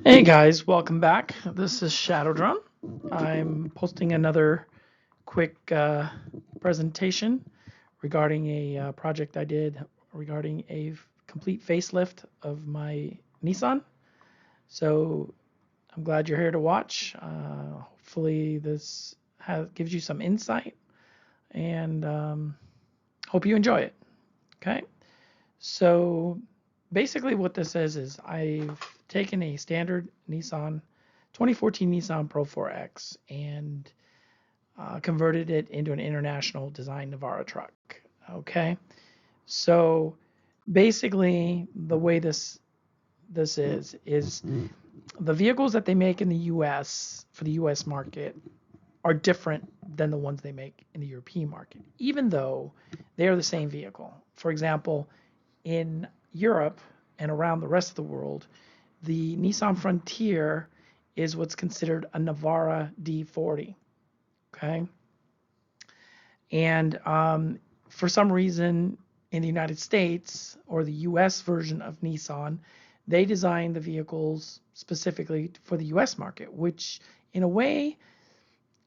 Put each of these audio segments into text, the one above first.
Hey guys, welcome back. This is Shadow Drum. I'm posting another quick presentation regarding a project I did regarding a complete facelift of my Nissan. So I'm glad you're here to watch. Hopefully this gives you some insight and hope you enjoy it. Okay, so basically what this is I've taken a standard Nissan 2014 Nissan Pro4x and converted it into an international design Navara truck. Okay, so basically the way this is the vehicles that they make in the U.S. for the U.S. market are different than the ones they make in the European market, even though they are the same vehicle. For example, in Europe and around the rest of the world, the Nissan Frontier is what's considered a Navara D40. Okay. And for some reason in the United States or the US version of Nissan, they designed the vehicles specifically for the US market, which in a way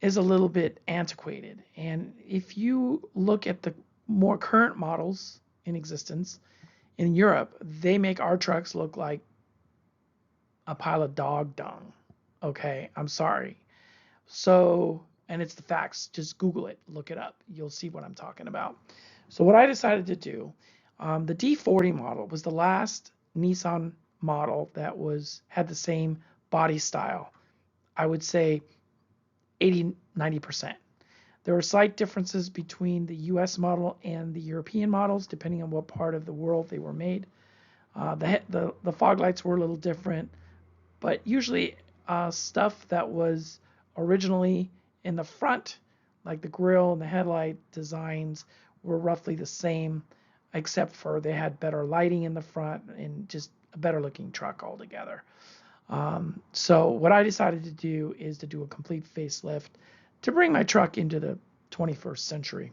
is a little bit antiquated. And if you look at the more current models in existence in Europe, they make our trucks look like a pile of dog dung. Okay, I'm sorry. So, and it's the facts. Just Google it, look it up. You'll see what I'm talking about. So, what I decided to do, the D40 model was the last Nissan model that had the same body style. I would say 80-90%. There are slight differences between the US model and the European models, depending on what part of the world they were made. The fog lights were a little different, but usually stuff that was originally in the front, like the grille and the headlight designs, were roughly the same, except for they had better lighting in the front and just a better looking truck altogether. So what I decided to do is to do a complete facelift to bring my truck into the 21st century.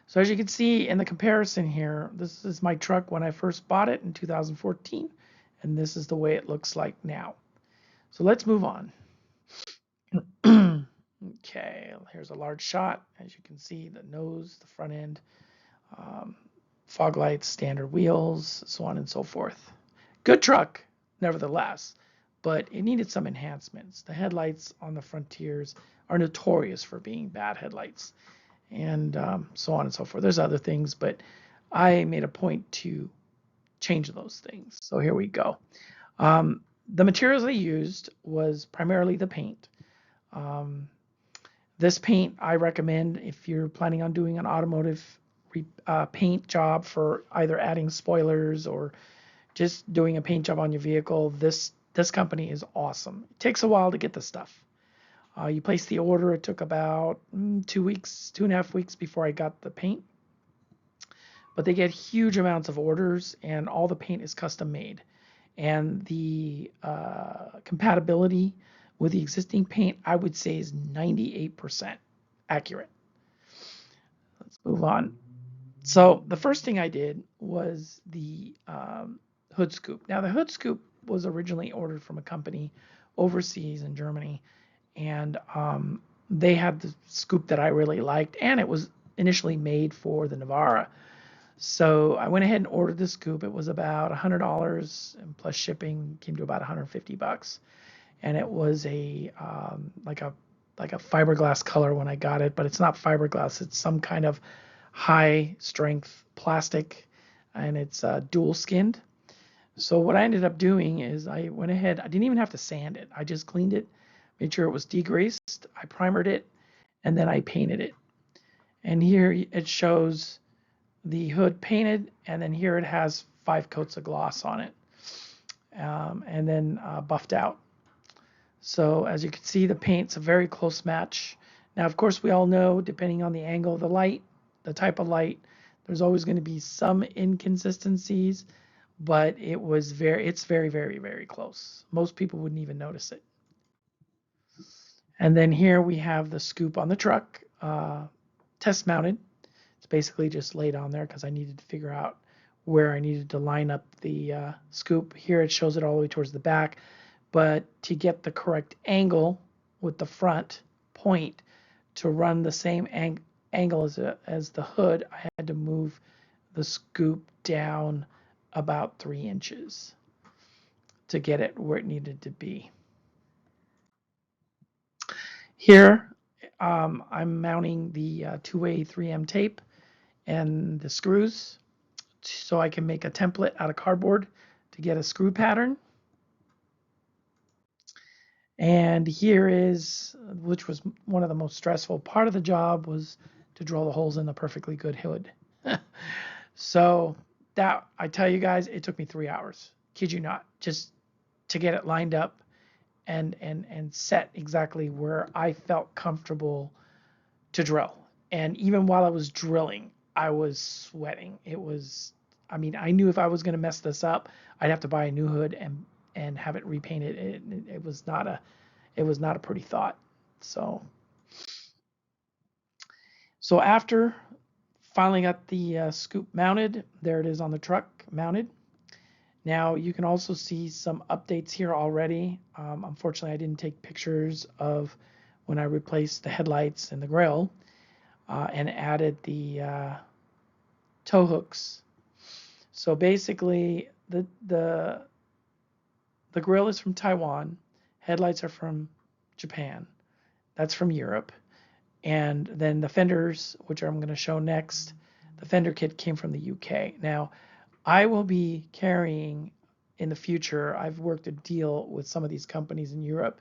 So as you can see in the comparison here, this is my truck when I first bought it in 2014, and this is the way it looks like now. So let's move on. Okay, here's a large shot. As you can see, the nose, the front end, fog lights, standard wheels, so on and so forth. Good truck, nevertheless, but it needed some enhancements. The headlights on the Frontiers are notorious for being bad headlights, and so on and so forth. There's other things, but I made a point to change those things. So here we go. The materials they used was primarily the paint. This paint I recommend if you're planning on doing an automotive paint job for either adding spoilers or just doing a paint job on your vehicle. This company is awesome. It takes a while to get the stuff. You place the order. It took about 2 weeks, 2.5 weeks before I got the paint. But they get huge amounts of orders, and all the paint is custom made. And the compatibility with the existing paint, I would say, is 98% accurate. Let's move on. So the first thing I did was the hood scoop. Now the hood scoop was originally ordered from a company overseas in Germany, and they had the scoop that I really liked, and it was initially made for the Navara. So I went ahead and ordered the scoop. It was about $100, and plus shipping came to about $150. And it was a like a fiberglass color when I got it, but it's not fiberglass. It's some kind of high strength plastic, and it's dual skinned. So what I ended up doing is I went ahead. I didn't even have to sand it. I just cleaned it, made sure it was degreased. I primered it, and then I painted it. And here it shows the hood painted, and then here it has 5 coats of gloss on it, and then buffed out. So as you can see, the paint's a very close match. Now, of course, we all know, depending on the angle of the light, the type of light, there's always going to be some inconsistencies, but it's very, very, very close. Most people wouldn't even notice it. And then here we have the scoop on the truck, test mounted. It's basically just laid on there because I needed to figure out where I needed to line up the scoop. Here it shows it all the way towards the back, but to get the correct angle with the front point to run the same angle as the hood, I had to move the scoop down about 3 inches to get it where it needed to be. Here, I'm mounting the two-way 3M tape and the screws so I can make a template out of cardboard to get a screw pattern. And here is, which was one of the most stressful part of the job, was to drill the holes in the perfectly good hood. So that, I tell you guys, it took me 3 hours. Kid you not, just to get it lined up and set exactly where I felt comfortable to drill. And even while I was drilling, I was sweating. It was, I mean, I knew if I was going to mess this up, I'd have to buy a new hood and have it repainted. It was not a pretty thought. So after finally got the scoop mounted, there it is on the truck mounted. Now you can also see some updates here already. Unfortunately, I didn't take pictures of when I replaced the headlights and the grill and added the tow hooks. So basically, the grill is from Taiwan, headlights are from Japan, that's from Europe, and then the fenders, which I'm going to show next, the fender kit came from the UK. Now, I will be carrying in the future, I've worked a deal with some of these companies in Europe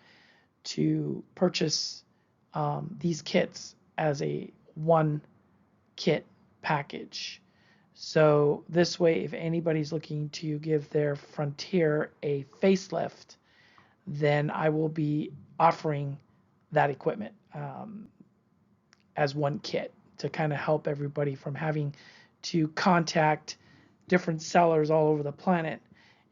to purchase these kits as a one kit package. So this way, if anybody's looking to give their Frontier a facelift, then I will be offering that equipment as one kit to kind of help everybody from having to contact different sellers all over the planet.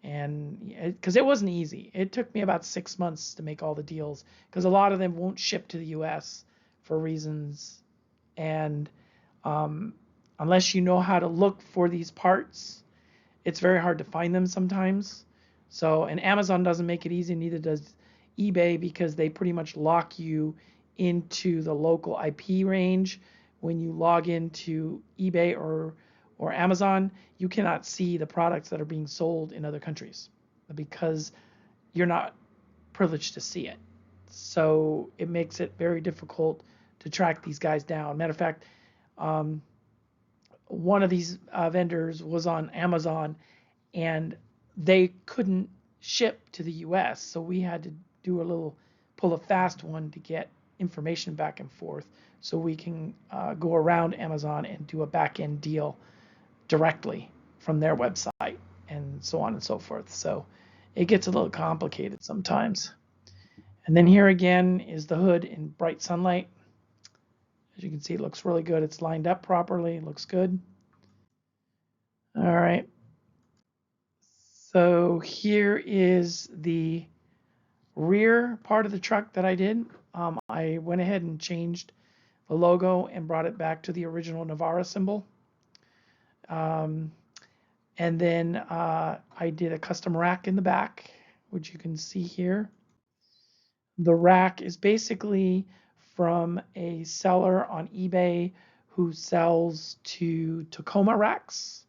And because it wasn't easy, it took me about 6 months to make all the deals, because a lot of them won't ship to the US for reasons, and unless you know how to look for these parts, it's very hard to find them sometimes. So, and Amazon doesn't make it easy, neither does eBay, because they pretty much lock you into the local IP range. When you log into eBay or Amazon, you cannot see the products that are being sold in other countries because you're not privileged to see it. So it makes it very difficult to track these guys down. Matter of fact, one of these vendors was on Amazon and they couldn't ship to the US, so we had to pull a fast one to get information back and forth so we can go around Amazon and do a back end deal directly from their website and so on and so forth. So it gets a little complicated sometimes. And then here again is the hood in bright sunlight. As you can see, it looks really good. It's lined up properly. It looks good. All right. So here is the rear part of the truck that I did. I went ahead and changed the logo and brought it back to the original Navara symbol. And then I did a custom rack in the back, which you can see here. The rack is basically from a seller on eBay who sells to Tacoma racks.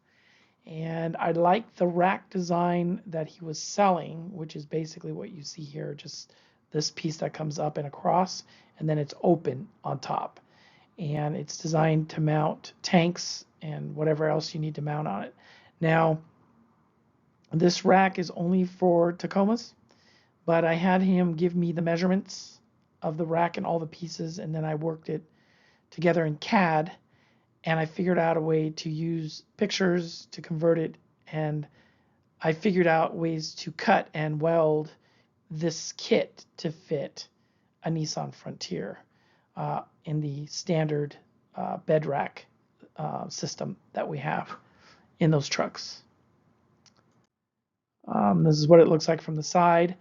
And I like the rack design that he was selling, which is basically what you see here, just this piece that comes up and across, and then it's open on top. And it's designed to mount tanks and whatever else you need to mount on it. Now, this rack is only for Tacomas, but I had him give me the measurements of the rack and all the pieces, and then I worked it together in CAD, and I figured out a way to use pictures to convert it, and I figured out ways to cut and weld this kit to fit a Nissan Frontier in the standard bed rack system that we have in those trucks. This is what it looks like from the side.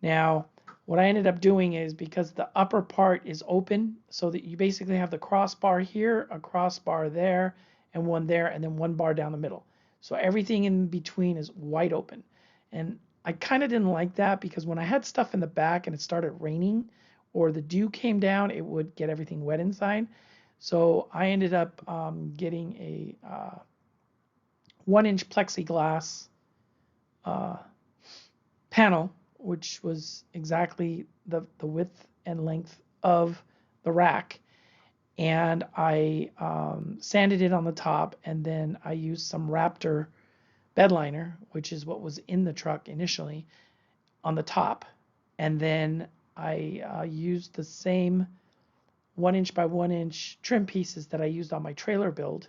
Now, what I ended up doing is, because the upper part is open, so that you basically have the crossbar here, a crossbar there, and one there, and then one bar down the middle. So everything in between is wide open. And I kind of didn't like that because when I had stuff in the back and it started raining or the dew came down, it would get everything wet inside. So I ended up getting a 1-inch plexiglass uh, panel, which was exactly the width and length of the rack. And I sanded it on the top, and then I used some Raptor bed liner, which is what was in the truck initially, on the top. And then I used the same 1-inch by 1-inch trim pieces that I used on my trailer build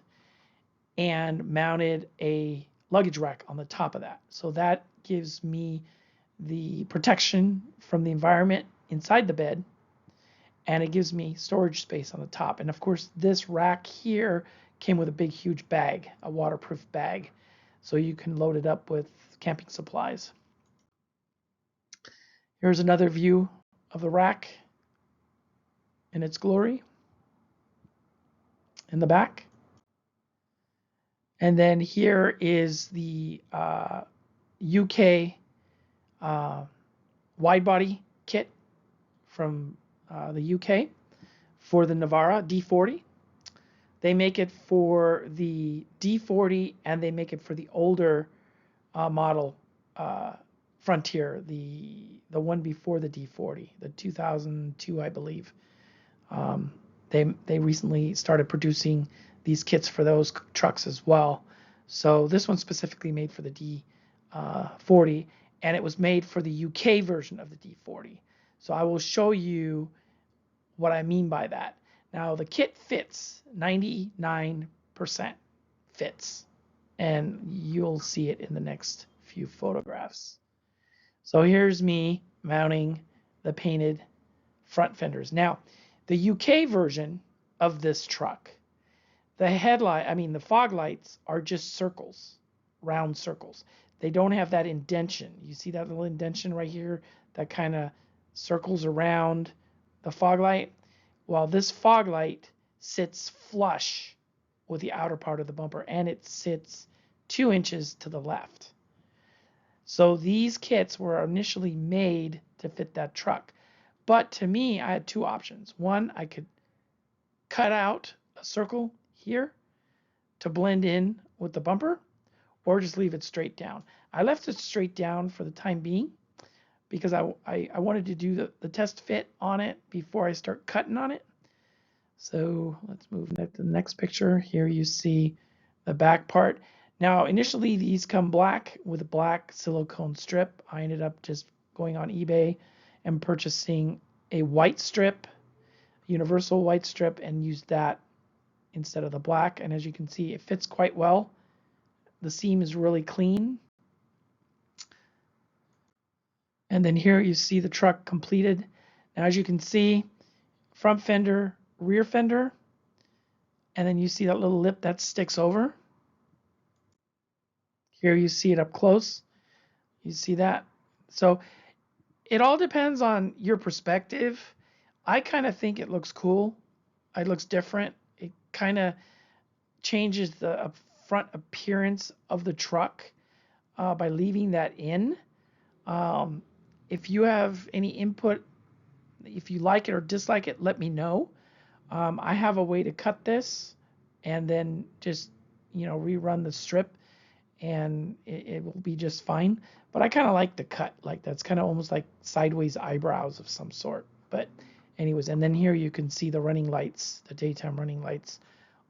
and mounted a luggage rack on the top of that. So that gives me the protection from the environment inside the bed, and it gives me storage space on the top. And of course, this rack here came with a big, huge bag, a waterproof bag, so you can load it up with camping supplies. Here's another view of the rack in its glory in the back. And then here is the UK wide body kit from the UK for the Navara D40. They make it for the D40 and they make it for the older model Frontier, the one before the D40, the 2002, I believe. They recently started producing these kits for those trucks as well. So this one's specifically made for the D40, and it was made for the UK version of the D40. So I will show you what I mean by that. Now the kit fits 99% fits, and you'll see it in the next few photographs. So here's me mounting the painted front fenders. Now, the UK version of this truck, the fog lights are just circles, round circles. They don't have that indentation. You see that little indentation right here that kind of circles around the fog light? Well, this fog light sits flush with the outer part of the bumper, and it sits 2 inches to the left. So these kits were initially made to fit that truck. But to me, I had two options. One, I could cut out a circle here to blend in with the bumper, or just leave it straight down. I left it straight down for the time being because I wanted to do the test fit on it before I start cutting on it. So let's move to the next picture. Here you see the back part. Now, initially these come black with a black silicone strip. I ended up just going on eBay and purchasing a white strip, universal white strip, and used that instead of the black. And as you can see, it fits quite well. The seam is really clean. And then here you see the truck completed. Now, as you can see, front fender, rear fender, and then you see that little lip that sticks over. Here you see it up close. You see that? So it all depends on your perspective. I kind of think it looks cool. It looks different. It kind of changes the front appearance of the truck by leaving that in. If you have any input, if you like it or dislike it, let me know. I have a way to cut this and then just, rerun the strip, and it will be just fine. But I kind of like the cut. Like that's kind of almost like sideways eyebrows of some sort. But anyways, and then here you can see the running lights, the daytime running lights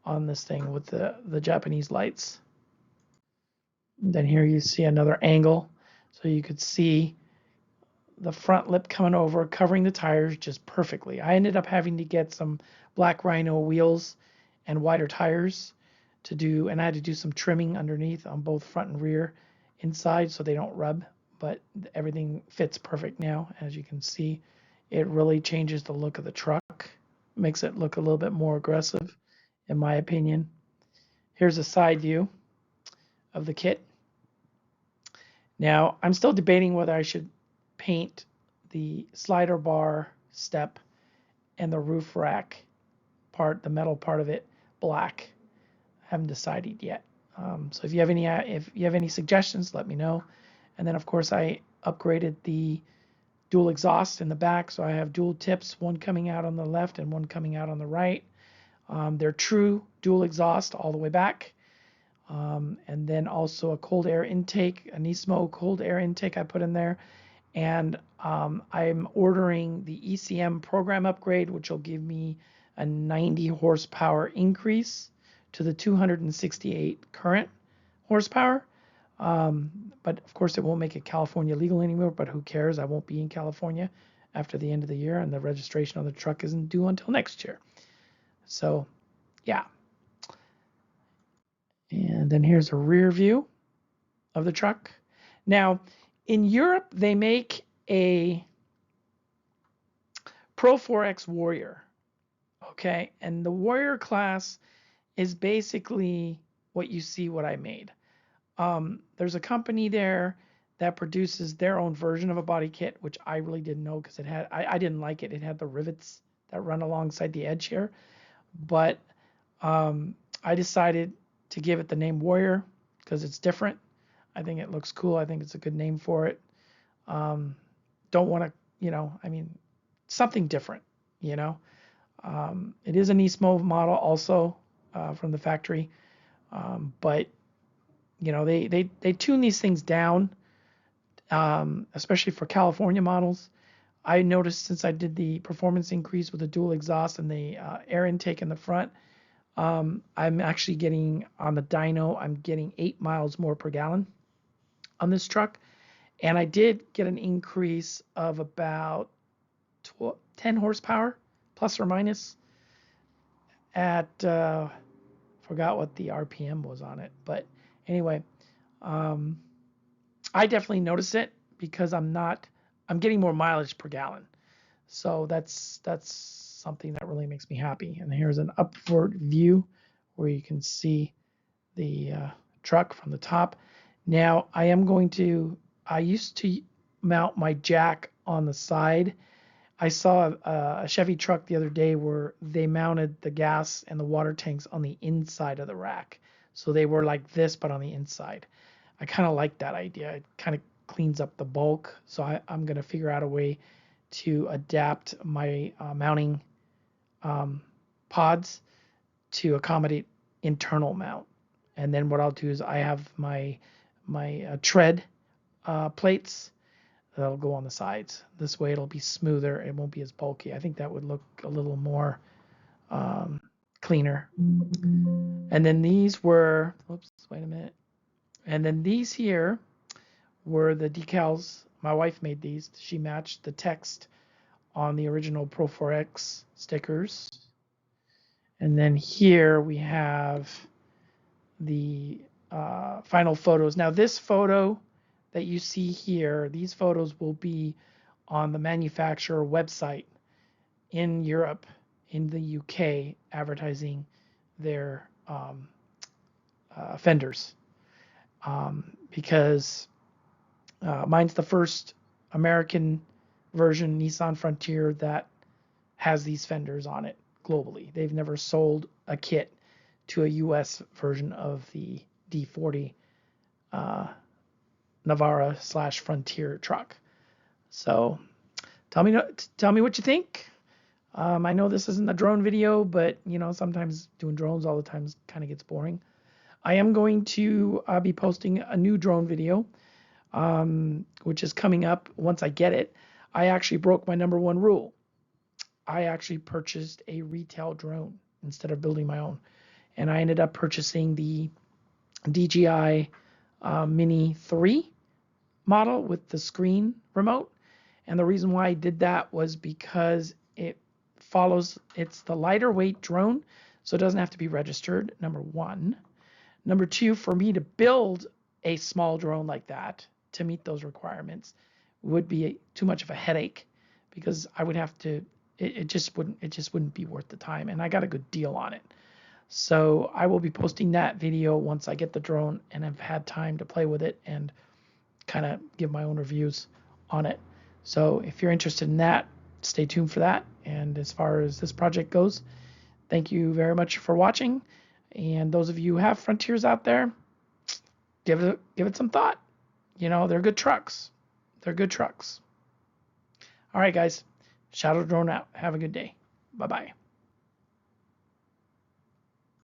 on this thing with the Japanese lights. And then here you see another angle. So you could see the front lip coming over, covering the tires just perfectly. I ended up having to get some black Rhino wheels and wider tires to do, and I had to do some trimming underneath on both front and rear inside so they don't rub, but everything fits perfect now. As you can see, it really changes the look of the truck, makes it look a little bit more aggressive, in my opinion. Here's a side view of the kit. Now, I'm still debating whether I should paint the slider bar step and the roof rack part, the metal part of it, black. I haven't decided yet. So if you have any suggestions, let me know. And then of course I upgraded the dual exhaust in the back, so I have dual tips, one coming out on the left and one coming out on the right. They're true dual exhaust all the way back. And then also a cold air intake, a Nismo cold air intake I put in there. And I'm ordering the ECM program upgrade, which will give me a 90 horsepower increase to the 268 current horsepower. But of course, it won't make it California legal anymore, but who cares? I won't be in California after the end of the year, and the registration on the truck isn't due until next year. So, yeah. And then here's a rear view of the truck. Now, in Europe, they make a Pro4x Warrior, okay? And the Warrior class is basically what you see what I made. There's a company there that produces their own version of a body kit, which I really didn't know because I didn't like it. It had the rivets that run alongside the edge here. But I decided to give it the name Warrior because it's different. I think it looks cool. I think it's a good name for it. Don't want to, I mean, something different, It is a Nismo model also from the factory, but they tune these things down, especially for California models. I noticed since I did the performance increase with the dual exhaust and the air intake in the front, I'm actually getting on the dyno, I'm getting 8 miles more per gallon on this truck. And I did get an increase of about 10 horsepower, plus or minus, at, forgot what the RPM was on it. But anyway, I definitely noticed it because I'm getting more mileage per gallon. So that's something that really makes me happy. And here's an upward view where you can see the truck from the top. Now I used to mount my jack on the side. I saw a Chevy truck the other day where they mounted the gas and the water tanks on the inside of the rack. So they were like this, but on the inside. I kind of like that idea. It kind of cleans up the bulk. So I'm going to figure out a way to adapt my mounting pods to accommodate internal mount. And then what I'll do is I have my tread plates that'll go on the sides. This way it'll be smoother. It won't be as bulky. I think that would look a little more cleaner. And then these were, oops, wait a minute. And then these here were the decals. My wife made these. She matched the text on the original Pro4x stickers. And then here we have the final photos. Now this photo that you see here, these photos will be on the manufacturer website in Europe, in the UK, advertising their fenders. Because mine's the first American version Nissan Frontier that has these fenders on it globally. They've never sold a kit to a US version of the D40 Navara / Frontier truck. So tell me what you think. I know this isn't a drone video, but sometimes doing drones all the time kind of gets boring. I am going to be posting a new drone video, which is coming up once I get it. I actually broke my #1 rule. I actually purchased a retail drone instead of building my own. And I ended up purchasing the DJI Mini 3 model with the screen remote. And the reason why I did that was because it's the lighter weight drone, so it doesn't have to be registered, #1. #2, for me to build a small drone like that to meet those requirements would be too much of a headache, because I would have to, it just wouldn't be worth the time, and I got a good deal on it. So I will be posting that video once I get the drone and have had time to play with it and kind of give my own reviews on it. So if you're interested in that, stay tuned for that. And as far as this project goes, thank you very much for watching. And those of you who have Frontiers out there, give it some thought. They're good trucks. They're good trucks. All right, guys. Shadow Drone out. Have a good day. Bye-bye.